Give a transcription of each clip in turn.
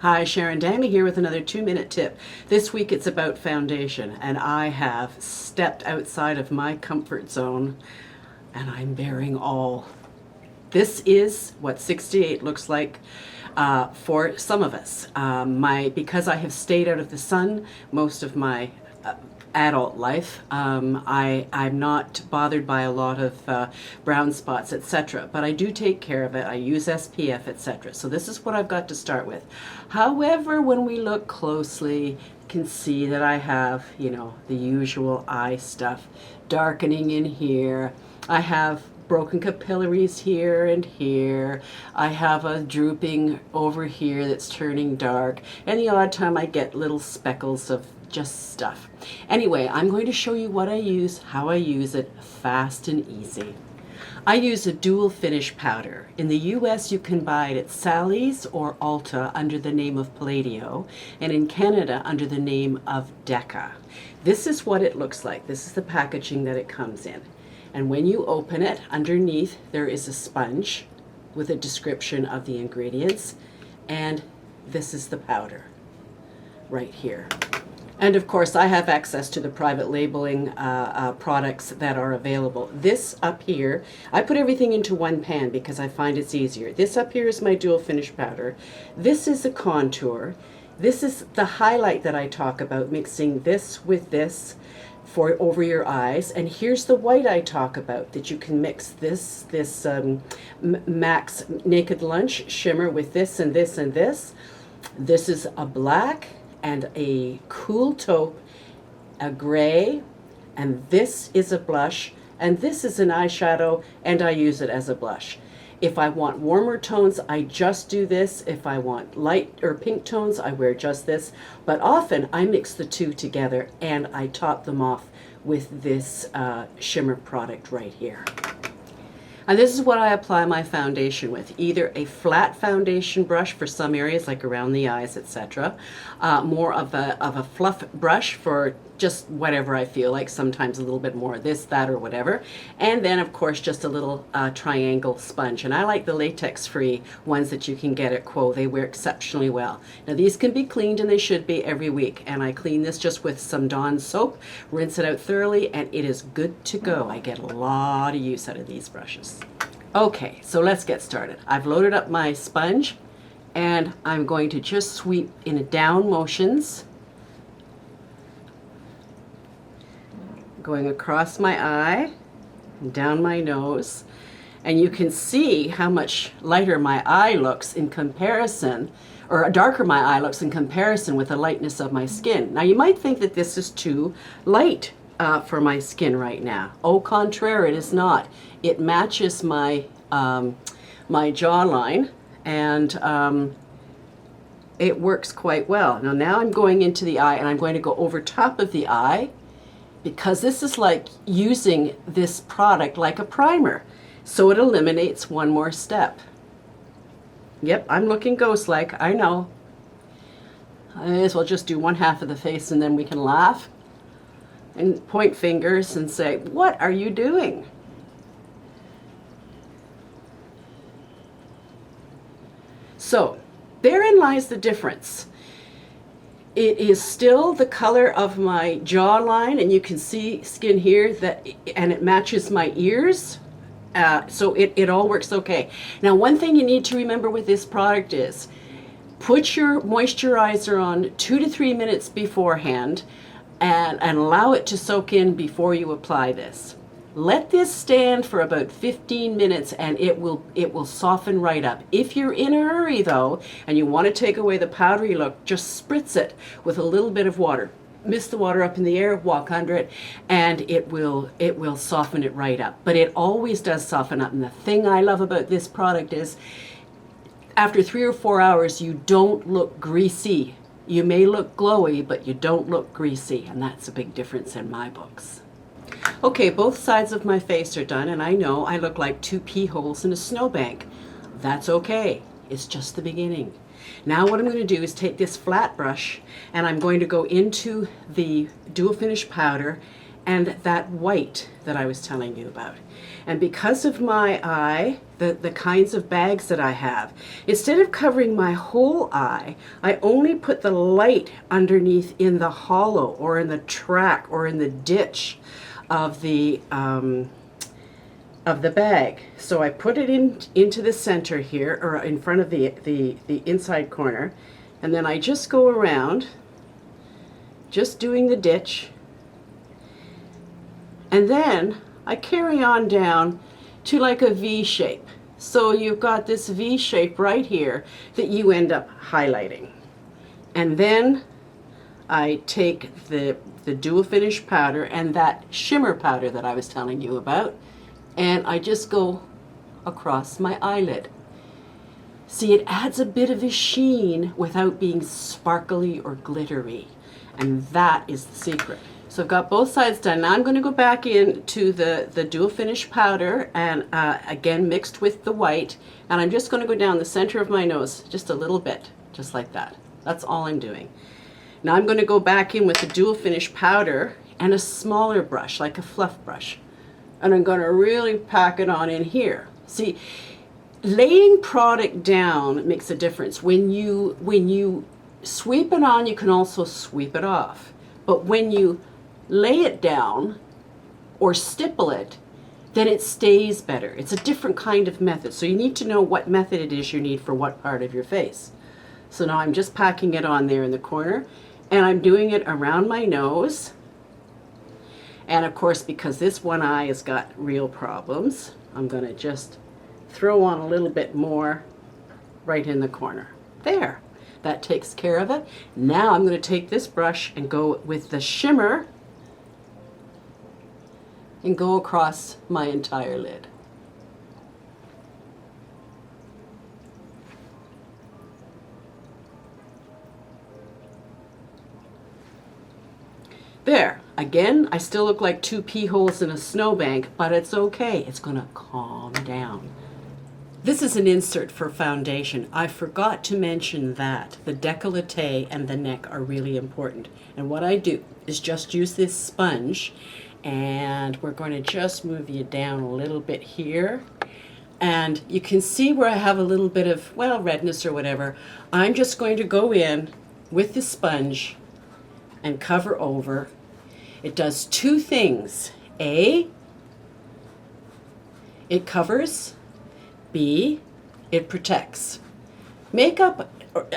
Hi, Sharon Damey here with another 2-minute tip. This week it's about foundation, and I have stepped outside of my comfort zone and I'm bearing all. This is what 68 looks like for some of us. Because I have stayed out of the sun most of my adult life, I'm not bothered by a lot of brown spots, etc. But I do take care of it. I use SPF, etc. So this is what I've got to start with. However, when we look closely, you can see that I have, the usual eye stuff, darkening in here. I have broken capillaries here and here. I have a drooping over here that's turning dark, and the odd time I get little speckles of just stuff. Anyway, I'm going to show you what I use, how I use it, fast and easy. I use a dual finish powder. In the US you can buy it at Sally's or Ulta under the name of Palladio, and in Canada under the name of Deca. This is what it looks like. This is the packaging that it comes in. And when you open it, underneath there is a sponge with a description of the ingredients, and this is the powder right here. And of course I have access to the private labeling products that are available. This up here, I put everything into one pan because I find it's easier. This up here is my dual finish powder. This is a contour. This is the highlight that I talk about, mixing this with this for over your eyes. And here's the white I talk about, that you can mix this Max Naked Lunch Shimmer with this and this and this. This is a black and a cool taupe, a gray, and this is a blush, and this is an eyeshadow, and I use it as a blush. If I want warmer tones, I just do this. If I want light or pink tones, I wear just this. But often I mix the two together and I top them off with this shimmer product right here. And this is what I apply my foundation with, either a flat foundation brush for some areas like around the eyes, etc. More of a fluff brush for just whatever I feel like, sometimes a little bit more of this, that, or whatever. And then of course just a little triangle sponge. And I like the latex-free ones that you can get at Quo. They wear exceptionally well. Now these can be cleaned, and they should be, every week. And I clean this just with some Dawn soap, rinse it out thoroughly, and it is good to go. I get a lot of use out of these brushes. Okay, so let's get started. I've loaded up my sponge, and I'm going to just sweep in down motions, going across my eye, and down my nose, and you can see how much lighter my eye looks in comparison, or darker my eye looks in comparison with the lightness of my skin. Now you might think that this is too light for my skin right now. Au contraire, it is not. It matches my my jawline, and it works quite well. Now I'm going into the eye, and I'm going to go over top of the eye, because this is like using this product like a primer. So it eliminates one more step. Yep, I'm looking ghost-like, I know. I may as well just do one half of the face, and then we can laugh and point fingers and say, what are you doing? So therein lies the difference. It is still the color of my jawline, and you can see skin here, and it matches my ears. So it all works okay. Now one thing you need to remember with this product is, put your moisturizer on 2 to 3 minutes beforehand, and allow it to soak in before you apply this. Let this stand for about 15 minutes and it will soften right up. If you're in a hurry though, and you want to take away the powdery look, just spritz it with a little bit of water. Mist the water up in the air, walk under it, and it will soften it right up. But it always does soften up. And the thing I love about this product is, after 3 or 4 hours, you don't look greasy. You may look glowy, but you don't look greasy, and that's a big difference in my books. Okay, both sides of my face are done, and I know I look like 2 pea holes in a snowbank. That's okay. It's just the beginning. Now what I'm going to do is take this flat brush, and I'm going to go into the dual finish powder, and that white that I was telling you about. And because of my eye, the kinds of bags that I have, instead of covering my whole eye, I only put the light underneath in the hollow or in the track or in the ditch of the bag. So I put it into the center here, or in front of the inside corner, and then I just go around, just doing the ditch, and then I carry on down to like a V shape. So you've got this V shape right here that you end up highlighting. And then I take the dual finish powder and that shimmer powder that I was telling you about, and I just go across my eyelid. See, it adds a bit of a sheen without being sparkly or glittery. And that is the secret. So I've got both sides done. Now I'm going to go back into the dual finish powder, and again mixed with the white, and I'm just going to go down the center of my nose just a little bit, just like that. That's all I'm doing. Now I'm going to go back in with the dual finish powder and a smaller brush, like a fluff brush, and I'm going to really pack it on in here. See, laying product down makes a difference. When you sweep it on, you can also sweep it off. But when you lay it down or stipple it, then it stays better. It's a different kind of method. So you need to know what method it is you need for what part of your face. So now I'm just packing it on there in the corner, and I'm doing it around my nose. And of course, because this one eye has got real problems, I'm going to just throw on a little bit more right in the corner. There. That takes care of it. Now I'm going to take this brush and go with the shimmer and go across my entire lid. There. Again, I still look like two pea holes in a snowbank, but it's okay. It's going to calm down. This is an insert for foundation. I forgot to mention that the décolleté and the neck are really important. And what I do is just use this sponge, and we're going to just move you down a little bit here. And you can see where I have a little bit of, well, redness or whatever. I'm just going to go in with the sponge and cover over. It does two things. A, it covers. B, it protects. Makeup,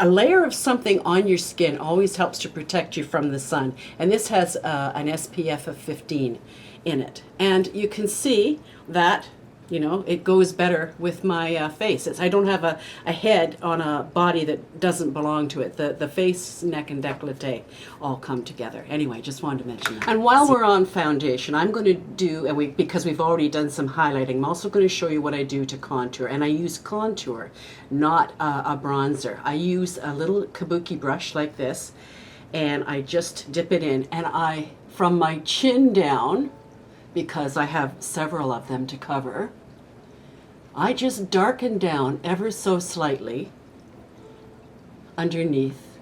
a layer of something on your skin always helps to protect you from the sun. And this has an SPF of 15 in it. And you can see that, you know, it goes better with my face. I don't have a head on a body that doesn't belong to it. The face, neck, and décolleté all come together. Anyway, just wanted to mention that. And while we're on foundation, I'm going to do, because we've already done some highlighting, I'm also going to show you what I do to contour. And I use contour, not a bronzer. I use a little kabuki brush like this, and I just dip it in. And from my chin down, because I have several of them to cover, I just darken down ever so slightly underneath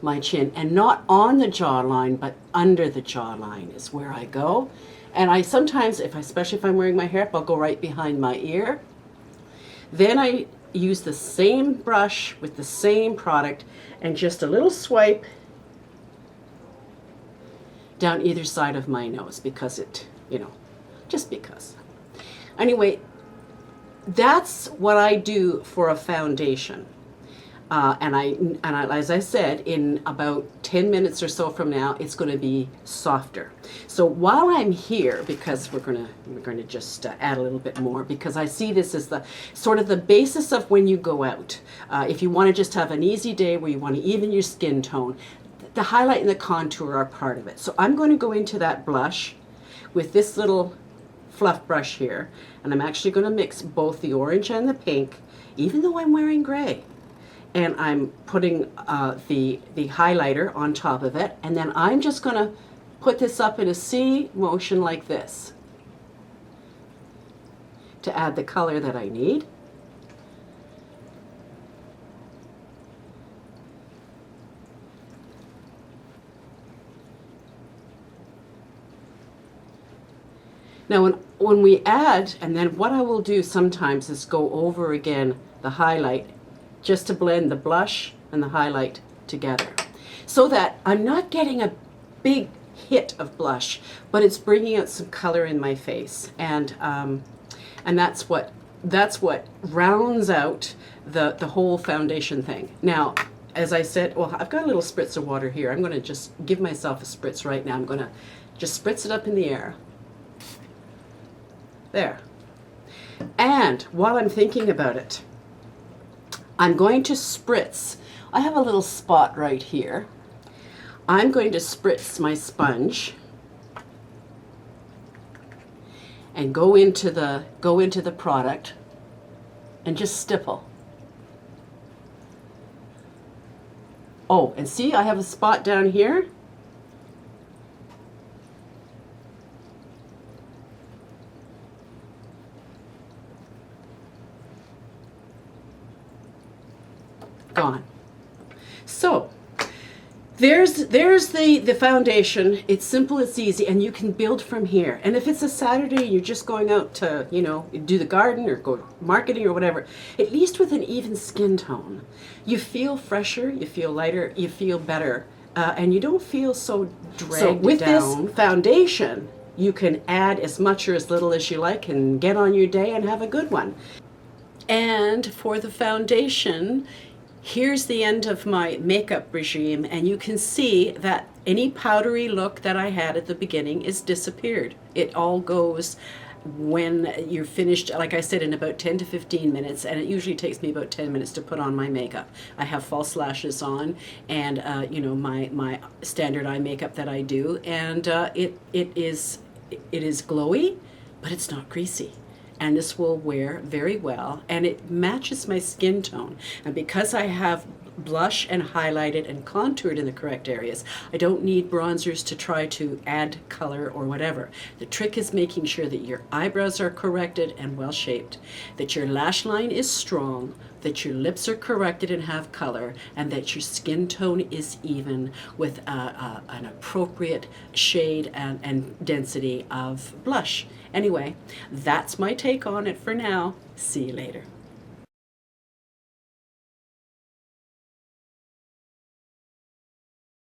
my chin, and not on the jawline, but under the jawline is where I go. And I sometimes, especially if I'm wearing my hair up, I'll go right behind my ear. Then I use the same brush with the same product and just a little swipe down either side of my nose, because it, you know, just because. Anyway, that's what I do for a foundation. And as I said, in about 10 minutes or so from now, it's going to be softer. So while I'm here, because we're going to just add a little bit more, because I see this as the sort of the basis of when you go out. If you want to just have an easy day where you want to even your skin tone, the highlight and the contour are part of it. So I'm going to go into that blush with this little fluff brush here, and I'm actually going to mix both the orange and the pink, even though I'm wearing gray. And I'm putting the highlighter on top of it, and then I'm just going to put this up in a C motion like this to add the color that I need. Now when we add, and then what I will do sometimes is go over again the highlight just to blend the blush and the highlight together, so that I'm not getting a big hit of blush, but it's bringing out some color in my face, and that's what rounds out the whole foundation thing. Now, as I said, well, I've got a little spritz of water here. I'm going to just give myself a spritz right now. I'm going to just spritz it up in the air. There. And while I'm thinking about it, I'm going to spritz. I have a little spot right here. I'm going to spritz my sponge and go into the product and just stipple. Oh, and see, I have a spot down here. Gone. So there's the foundation. It's simple, it's easy, and you can build from here. And if it's a Saturday, you're just going out to, you know, do the garden or go marketing or whatever, at least with an even skin tone, you feel fresher, you feel lighter, you feel better, and you don't feel so dragged down. So with this foundation, you can add as much or as little as you like and get on your day and have a good one. And for the foundation, here's the end of my makeup regime, and you can see that any powdery look that I had at the beginning is disappeared. It all goes when you're finished, like I said, in about 10 to 15 minutes, and it usually takes me about 10 minutes to put on my makeup. I have false lashes on, and you know, my standard eye makeup that I do, and it is glowy, but it's not greasy. And this will wear very well, and it matches my skin tone. And because I have blush and highlighted and contoured in the correct areas, I don't need bronzers to try to add color or whatever. The trick is making sure that your eyebrows are corrected and well shaped, that your lash line is strong, that your lips are corrected and have color, and that your skin tone is even with an appropriate shade and density of blush. Anyway, that's my take on it for now. See you later.